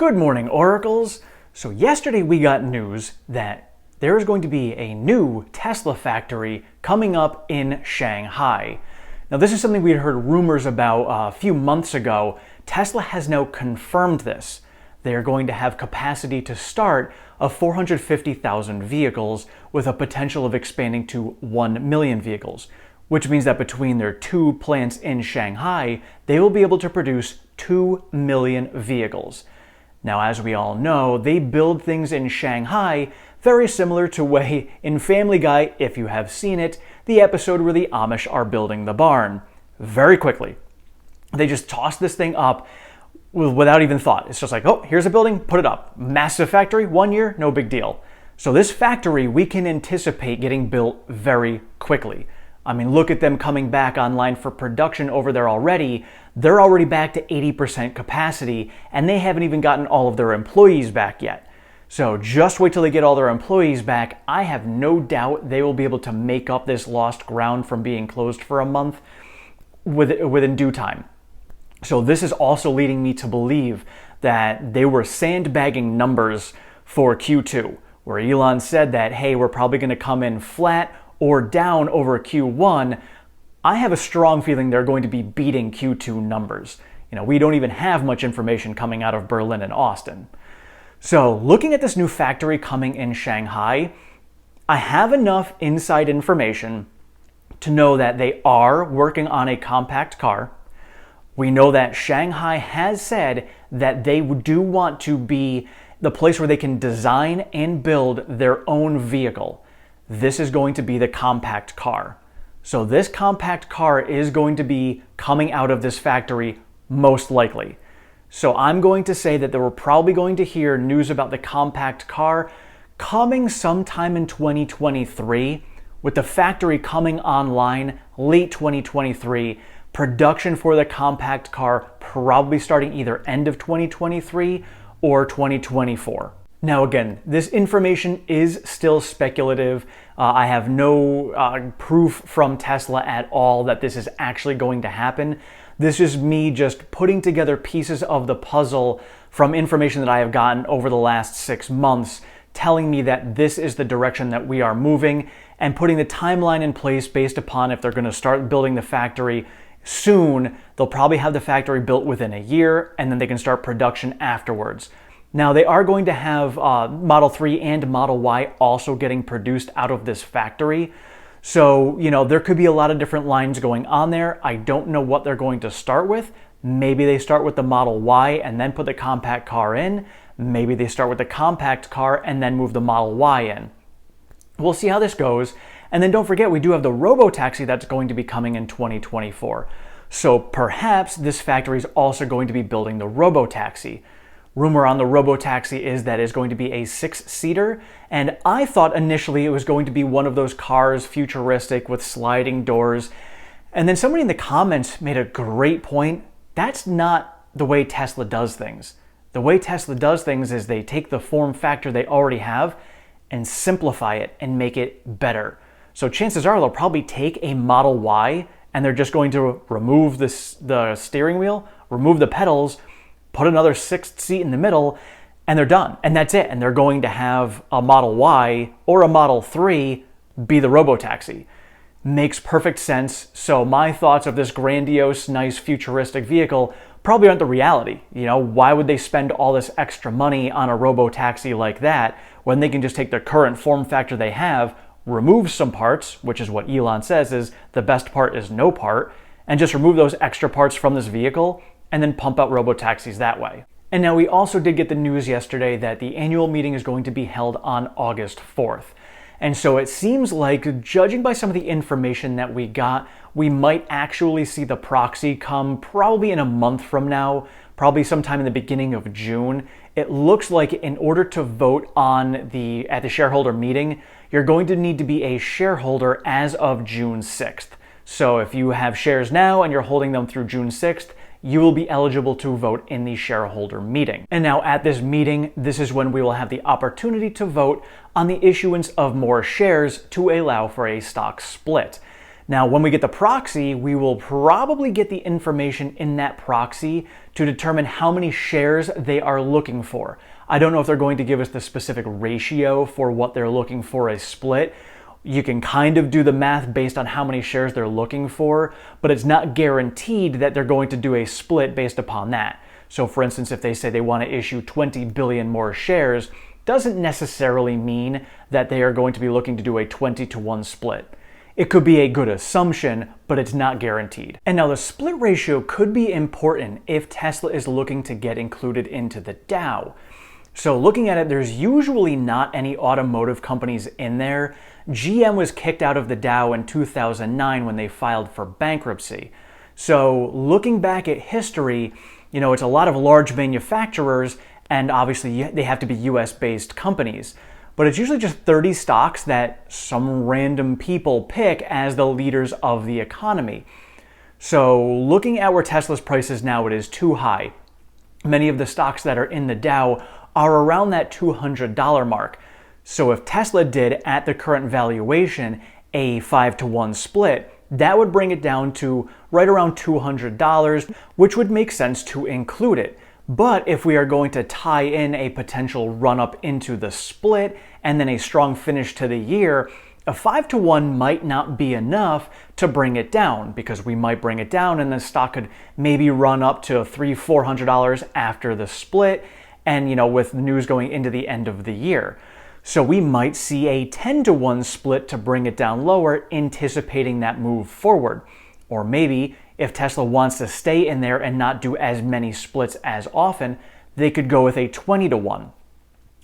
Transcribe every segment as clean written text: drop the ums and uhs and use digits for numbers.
Good morning, Oracles. So yesterday we got news that there is going to be a new Tesla factory coming up in Shanghai. Now this is something we had heard rumors about a few months ago. Tesla has now confirmed this. They are going to have capacity to start of 450,000 vehicles with a potential of expanding to 1 million vehicles, which means that between their two plants in Shanghai, they will be able to produce 2 million vehicles. Now, as we all know, they build things in Shanghai very similar to way in Family Guy, if you have seen it, the episode where the Amish are building the barn. Very quickly. They just toss this thing up without even thought. It's just like, oh, here's a building, put it up. Massive factory, 1 year, no big deal. So this factory, we can anticipate getting built very quickly. I mean, look at them coming back online for production over there already. They're already back to 80% capacity, and they haven't even gotten all of their employees back yet. So just wait till they get all their employees back. I have no doubt they will be able to make up this lost ground from being closed for a month within due time. So this is also leading me to believe that they were sandbagging numbers for Q2, where Elon said that, hey, we're probably going to come in flat or down over Q1. I have a strong feeling they're going to be beating Q2 numbers. We don't even have much information coming out of Berlin and Austin. So looking at this new factory coming in Shanghai, I have enough inside information to know that they are working on a compact car. We know that Shanghai has said that they do want to be the place where they can design and build their own vehicle. This is going to be the compact car. So this compact car is going to be coming out of this factory most likely. So I'm going to say that we're probably going to hear news about the compact car coming sometime in 2023, with the factory coming online late 2023. Production for the compact car probably starting either end of 2023 or 2024. Now again, this information is still speculative. I have no proof from Tesla at all that this is actually going to happen. This is me just putting together pieces of the puzzle from information that I have gotten over the last 6 months, telling me that this is the direction that we are moving, and putting the timeline in place based upon if they're going to start building the factory soon. They'll probably have the factory built within a year, and then they can start production afterwards. Now, they are going to have Model 3 and Model Y also getting produced out of this factory. So, there could be a lot of different lines going on there. I don't know what they're going to start with. Maybe they start with the Model Y and then put the compact car in. Maybe they start with the compact car and then move the Model Y in. We'll see how this goes. And then don't forget, we do have the robotaxi that's going to be coming in 2024. So perhaps this factory is also going to be building the robotaxi. Rumor on the robotaxi is that it's going to be a 6-seater, and I thought initially it was going to be one of those cars, futuristic with sliding doors. And then somebody in the comments made a great point. That's not the way Tesla does things. The way Tesla does things is they take the form factor they already have and simplify it and make it better. So chances are they'll probably take a Model Y and they're just going to remove the steering wheel, remove the pedals, put another 6th seat in the middle, and they're done. And that's it. And they're going to have a Model Y or a Model 3 be the robotaxi. Makes perfect sense. So my thoughts of this grandiose, nice, futuristic vehicle probably aren't the reality. Why would they spend all this extra money on a robotaxi like that when they can just take the current form factor they have, remove some parts, which is what Elon says is the best part is no part, and just remove those extra parts from this vehicle and then pump out robotaxis that way. And now we also did get the news yesterday that the annual meeting is going to be held on August 4th. And so it seems like, judging by some of the information that we got, we might actually see the proxy come probably in a month from now, probably sometime in the beginning of June. It looks like in order to vote at the shareholder meeting, you're going to need to be a shareholder as of June 6th. So if you have shares now and you're holding them through June 6th, you will be eligible to vote in the shareholder meeting. And now at this meeting, this is when we will have the opportunity to vote on the issuance of more shares to allow for a stock split. Now, when we get the proxy, we will probably get the information in that proxy to determine how many shares they are looking for. I don't know if they're going to give us the specific ratio for what they're looking for a split. You can kind of do the math based on how many shares they're looking for, but it's not guaranteed that they're going to do a split based upon that. So for instance, if they say they want to issue 20 billion more shares, doesn't necessarily mean that they are going to be looking to do a 20-to-1 split. It could be a good assumption, but it's not guaranteed. And now the split ratio could be important if Tesla is looking to get included into the Dow. So looking at it, there's usually not any automotive companies in there. GM was kicked out of the Dow in 2009 when they filed for bankruptcy. So looking back at history, it's a lot of large manufacturers, and obviously they have to be US-based companies. But it's usually just 30 stocks that some random people pick as the leaders of the economy. So looking at where Tesla's price is now, it is too high. Many of the stocks that are in the Dow are around that $200 mark. So if Tesla did, at the current valuation, a 5-to-1 split, that would bring it down to right around $200, which would make sense to include it. But if we are going to tie in a potential run-up into the split and then a strong finish to the year, a 5-to-1 might not be enough to bring it down, because we might bring it down and the stock could maybe run up to $300-400 after the split, and with news going into the end of the year. So we might see a 10-to-1 split to bring it down lower, anticipating that move forward. Or maybe if Tesla wants to stay in there and not do as many splits as often, they could go with a 20-to-1.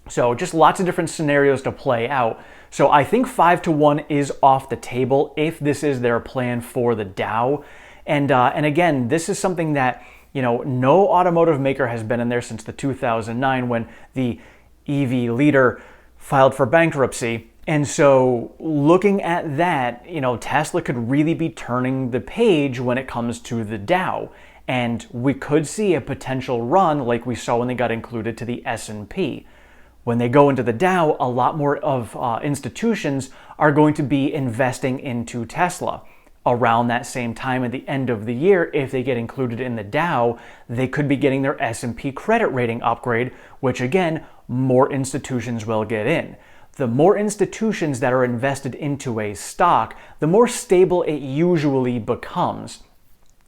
So just lots of different scenarios to play out. So I think 5-to-1 is off the table if this is their plan for the Dow. And again, this is something that no automotive maker has been in there since the 2009 when the EV leader filed for bankruptcy. And so looking at that, Tesla could really be turning the page when it comes to the Dow. And we could see a potential run like we saw when they got included to the S&P. When they go into the Dow, a lot more of institutions are going to be investing into Tesla. Around that same time at the end of the year, if they get included in the Dow, they could be getting their S&P credit rating upgrade, which again, more institutions will get in. The more institutions that are invested into a stock, the more stable it usually becomes.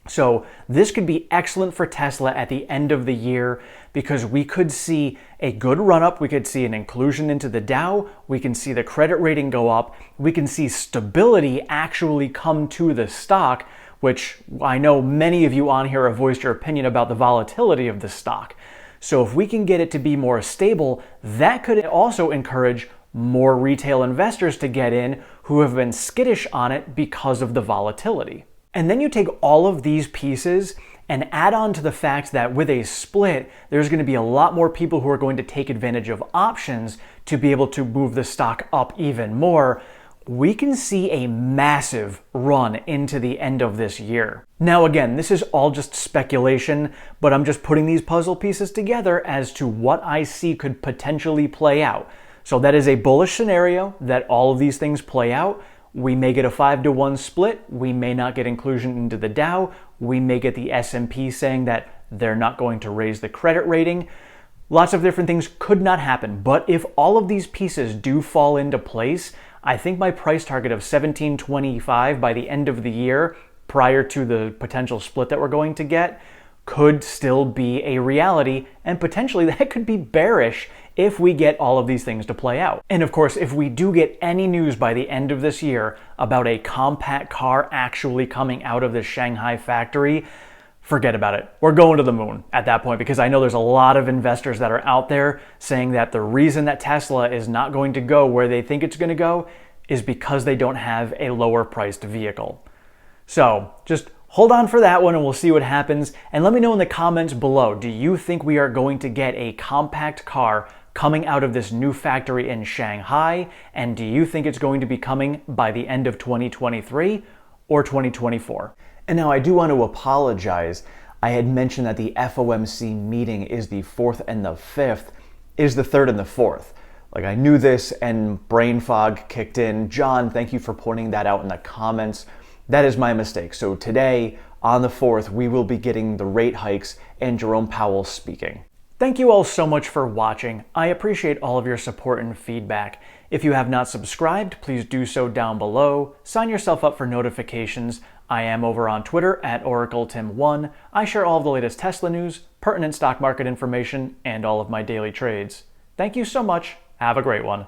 So this could be excellent for Tesla at the end of the year, because we could see a good run-up, we could see an inclusion into the Dow, we can see the credit rating go up, we can see stability actually come to the stock, which I know many of you on here have voiced your opinion about the volatility of the stock. So if we can get it to be more stable, that could also encourage more retail investors to get in who have been skittish on it because of the volatility. And then you take all of these pieces and add on to the fact that with a split, there's going to be a lot more people who are going to take advantage of options to be able to move the stock up even more. We can see a massive run into the end of this year. Now again, this is all just speculation, but I'm just putting these puzzle pieces together as to what I see could potentially play out. So that is a bullish scenario that all of these things play out. We may get a 5-to-1 split. We may not get inclusion into the Dow. We may get the S&P saying that they're not going to raise the credit rating. Lots of different things could not happen. But if all of these pieces do fall into place, I think my price target of $17.25 by the end of the year, prior to the potential split that we're going to get, could still be a reality, and potentially that could be bearish if we get all of these things to play out. And of course, if we do get any news by the end of this year about a compact car actually coming out of the Shanghai factory, forget about it. We're going to the moon at that point, because I know there's a lot of investors that are out there saying that the reason that Tesla is not going to go where they think it's going to go is because they don't have a lower priced vehicle. So just hold on for that one and we'll see what happens. And let me know in the comments below, do you think we are going to get a compact car coming out of this new factory in Shanghai? And do you think it's going to be coming by the end of 2023 or 2024? And now I do want to apologize. I had mentioned that the FOMC meeting is the 4th and the 5th, is the 3rd and the 4th. Like, I knew this and brain fog kicked in. John, thank you for pointing that out in the comments. That is my mistake. So today, on the 4th, we will be getting the rate hikes and Jerome Powell speaking. Thank you all so much for watching. I appreciate all of your support and feedback. If you have not subscribed, please do so down below. Sign yourself up for notifications. I am over on Twitter at OracleTim1. I share all of the latest Tesla news, pertinent stock market information, and all of my daily trades. Thank you so much. Have a great one.